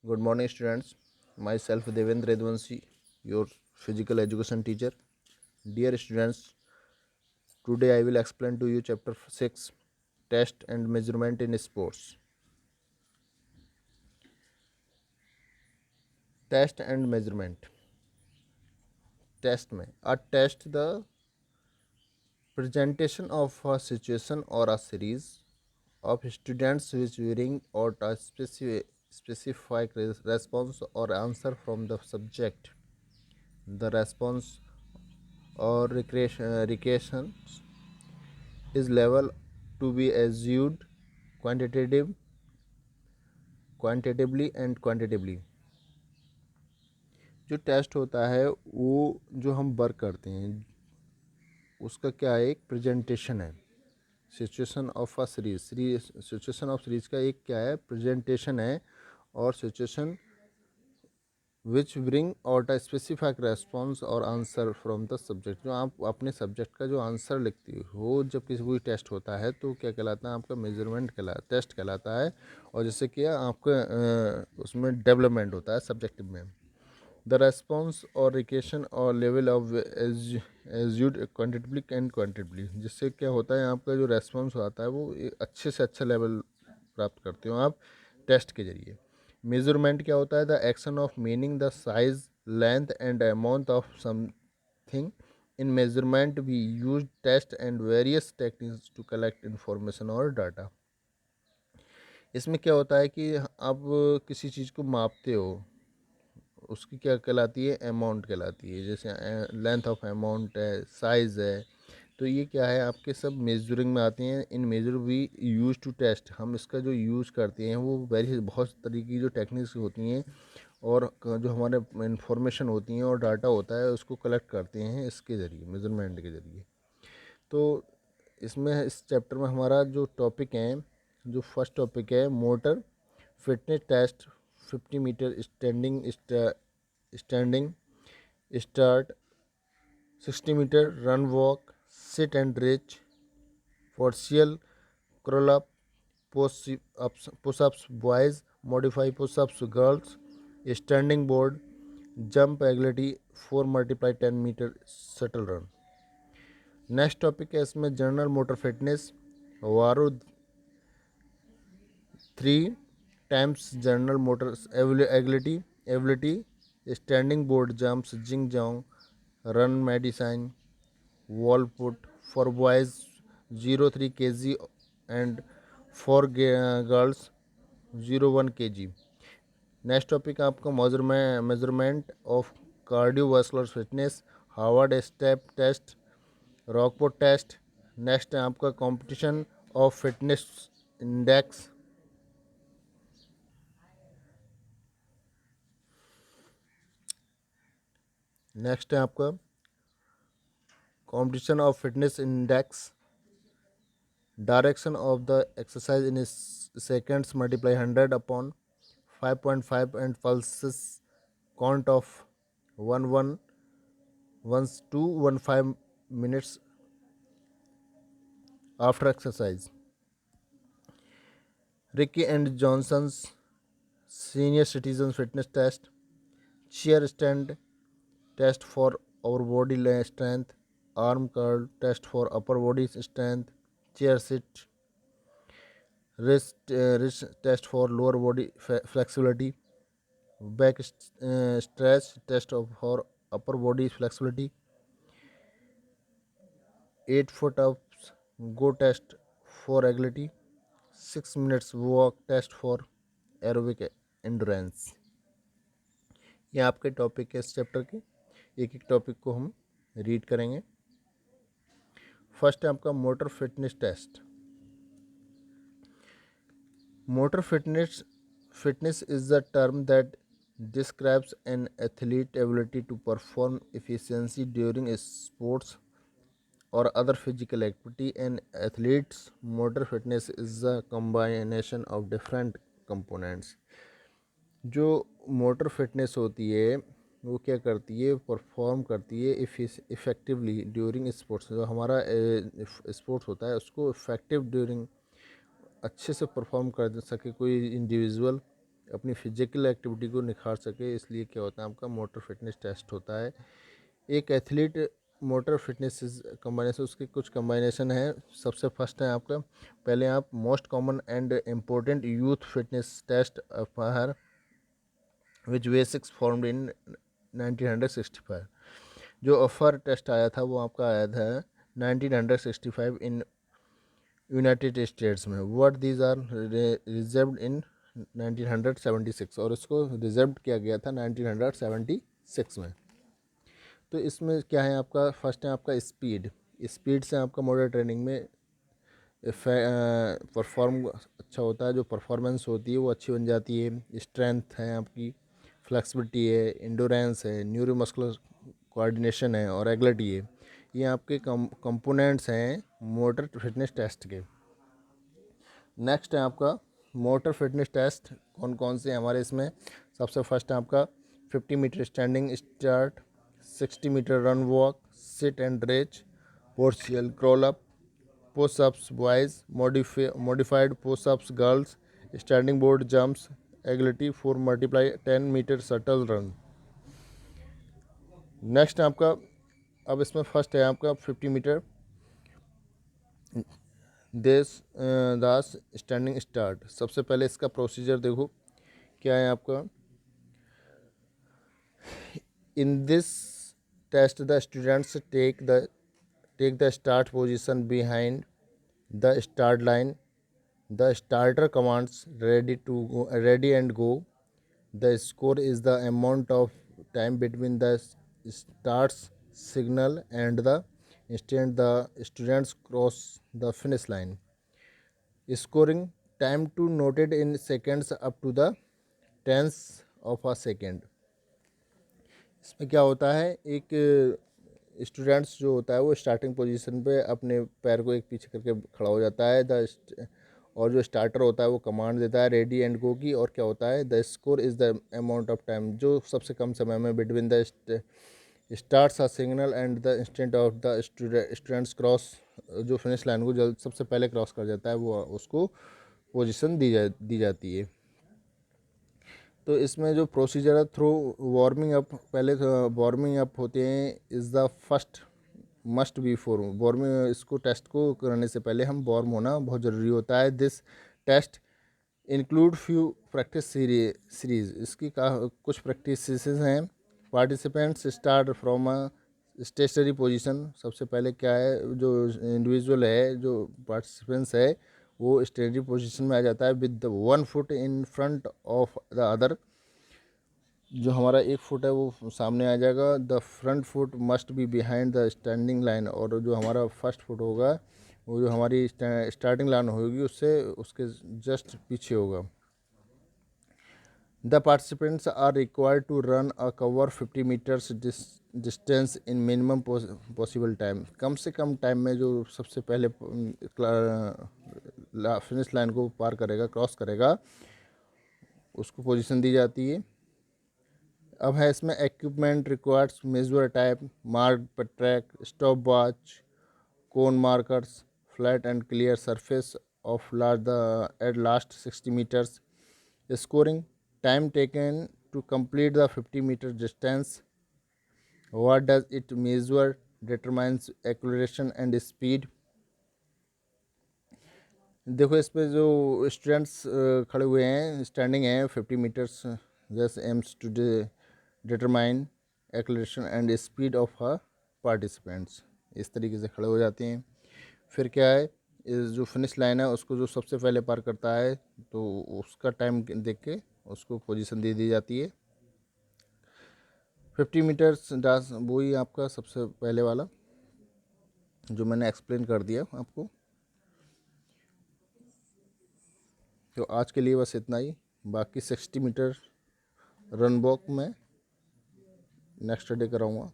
Good morning, students. Myself Devendra Redvanshi, your physical education teacher. Dear students, today I will explain to you chapter 6, Test and Measurement in Sports. Test and measurement. Test में a test the presentation of a situation or a series of students which varying or a specific response or answer from the subject. The response or recreation is level to be assumed quantitatively and quantitatively. जो test होता है वो जो हम work करते हैं उसका क्या है, एक प्रेजेंटेशन है. Situation of a series situation of series का एक क्या है, प्रेजेंटेशन है. और situation which bring out a specific response और आंसर फ्रॉम द सब्जेक्ट. जो आप अपने सब्जेक्ट का जो आंसर लिखते हो जब किसी कोई टेस्ट होता है तो क्या कहलाता है, आपका मेजरमेंट टेस्ट कहलाता है. और जैसे कि आपका उसमें डेवलपमेंट होता है सब्जेक्टिव में. द रेस्पॉन्स और रिकेशन और लेवल ऑफ एज्यूड क्वान्टिटिवली एंड क्वान्टिटिवली. जिससे क्या होता है, आपका जो रेस्पॉन्स आता है वो एक अच्छे से अच्छा लेवल प्राप्त करते हो आप टेस्ट के जरिए. मेजरमेंट क्या होता है, the action of meaning the size length and amount of something. In measurement we use test and various techniques to collect information और डाटा. इसमें क्या होता है कि आप किसी चीज़ को मापते हो, उसकी क्या कहलाती है, अमाउंट कहलाती है. जैसे लेंथ ऑफ अमाउंट है, साइज़ है, तो ये क्या है आपके सब मेजरिंग में आते हैं. In measure we use to test. हम इसका जो यूज़ करते हैं वो बहुत तरीके की जो टेक्निक्स होती हैं और जो हमारे इंफॉर्मेशन होती हैं और डाटा होता है उसको कलेक्ट करते हैं इसके ज़रिए, मेजरमेंट के ज़रिए. तो इसमें इस चैप्टर में हमारा जो टॉपिक है, जो फर्स्ट टॉपिक है, motor fitness test 50 metre standing start, 60 metre run walk, sit and reach, partial curl up, push ups boys, modify push ups girls, standing board, jump agility 4 multiply 10 meter shuttle run. Next topic है इसमें general motor fitness, वारो 3 times general motor ability, standing board jumps, zig zag, run medicine, ball put for boys 0.3 kg and for girls 0.1 kg. Next topic आपका measurement of cardiovascular fitness, Harvard step test, Rockport test. Next है आपका competition of fitness index. Next है आपका competition of fitness index, direction of the exercise in seconds multiply 100 upon 5.5 and pulses count of 1 to 15 minutes after exercise. Ricky and Johnson's senior citizen fitness test, chair stand test for our body strength, arm curl test for upper body strength, chair sit, wrist test for lower body flexibility, back stretch test for upper body flexibility, 8 foot ups go test for agility, 6 minutes walk test for aerobic endurance. ये आपके topic है इस chapter के. एक एक topic को हम read करेंगे. फर्स्ट है आपका motor fitness test. Motor fitness is the term that describes an athlete's ability to perform efficiency during sports or other physical activity. An athlete's motor fitness is a combination of different components. जो motor fitness होती है वो क्या करती है, perform करती है effectively during sports. जो हमारा स्पोर्ट्स होता है उसको इफ़ेक्टिव ड्यूरिंग अच्छे से परफॉर्म कर सके कोई इंडिविजुअल, अपनी फिजिकल एक्टिविटी को निखार सके, इसलिए क्या होता है आपका मोटर फिटनेस टेस्ट होता है। एक एथलीट मोटर फिटनेस कम्बाइनेशन, उसके कुछ कम्बाइनेशन है। सबसे फर्स्ट है आपका, पहले आप most common and important youth fitness test her which basics formed in 1965। जो अफर टेस्ट आया था वो आपका आया था 1965 इन यूनाइटेड स्टेट्स में। वर्ड दीज आर रिजर्व्ड इन 1976, और इसको रिजर्व किया गया था 1976 में। तो इसमें क्या है आपका, फर्स्ट है आपका स्पीड। स्पीड से आपका मोटर ट्रेनिंग में परफॉर्म अच्छा होता है, जो परफॉर्मेंस होती है वो अच्छी बन जाती है। स्ट्रेंथ है आपकी, फ्लेक्सिबिलिटी है, इंडोरेंस है, न्यूरोमस्कुलर कोऑर्डिनेशन है और एग्लिटी है। ये आपके कंपोनेंट्स हैं मोटर फिटनेस टेस्ट के। नेक्स्ट है आपका मोटर फिटनेस टेस्ट कौन कौन से हमारे इसमें। सबसे फर्स्ट है आपका 50 metre standing start, 60 metre run walk, sit and reach, partial curl up, pushups boys, modified pushups girls, standing board jumps, agility 4x10 metre shuttle run. Next है आपका, अब इसमें फर्स्ट है आपका 50 मीटर देश दास स्टैंडिंग स्टार्ट। सबसे पहले इसका प्रोसीजर देखो क्या है आपका। In this test the students take the start position behind the start line. The starter commands ready and go. The score is the amount of time between the starts signal and the instant the students cross the finish line. Scoring time to noted in seconds up to the tenths of a second. इसमें क्या होता है, एक students जो होता है वो starting position पे अपने पैर को एक पीछे करके खड़ा हो जाता है। और जो स्टार्टर होता है वो कमांड देता है रेडी एंड गो की। और क्या होता है, the score is the amount of time, जो सबसे कम समय में between the starts a signal and the instant of the students cross, जो फिनिश लाइन को जल्द सबसे पहले क्रॉस कर जाता है वो उसको पोजीशन दी जाती है। तो इसमें जो प्रोसीजर है थ्रू वार्मिंग अप, पहले वार्मिंग अप होते हैं is the first must be for warming. इसको टेस्ट को करने से पहले हम वार्म होना बहुत ज़रूरी होता है। This test include few practice series. इसकी कुछ प्रैक्टिस हैं। Participants start from a stationary position. सबसे पहले क्या है, जो इंडिविजुअल है, जो पार्टिसिपेंट्स है, वो स्टेशनरी पोजीशन में आ जाता है with 1 foot in front of the other. जो हमारा 1 फुट है वो सामने आ जाएगा। The front foot must be behind the standing line, और जो हमारा फर्स्ट फुट होगा वो जो हमारी स्टार्टिंग लाइन होगी उससे उसके जस्ट पीछे होगा। The participants are required to run a cover 50 metres distance in minimum possible time. कम से कम टाइम में जो सबसे पहले फिनिश लाइन को पार करेगा, क्रॉस करेगा, उसको पोजीशन दी जाती है। अब है इसमें equipment requireds measure tape, mark track, stop watch, cone markers, flat and clear surface of at last 60 metres. Scoring time taken to complete the 50 metre distance. What does it measure, determines acceleration and speed. देखो इस पे जो students खड़े हुए हैं, standing हैं 50 meters, just aims to determine acceleration and speed of a participants. इस तरीके से खड़े हो जाते हैं। फिर क्या है, इस जो फिनिश लाइन है उसको जो सबसे पहले पार करता है तो उसका टाइम देख के उसको पोजीशन दे दी जाती है। 50 मीटर्स डांस वही आपका सबसे पहले वाला जो मैंने एक्सप्लेन कर दिया आपको। तो आज के लिए बस इतना ही। बाकी 60 मीटर रन वॉक में नेक्स्ट डे कराऊँगा।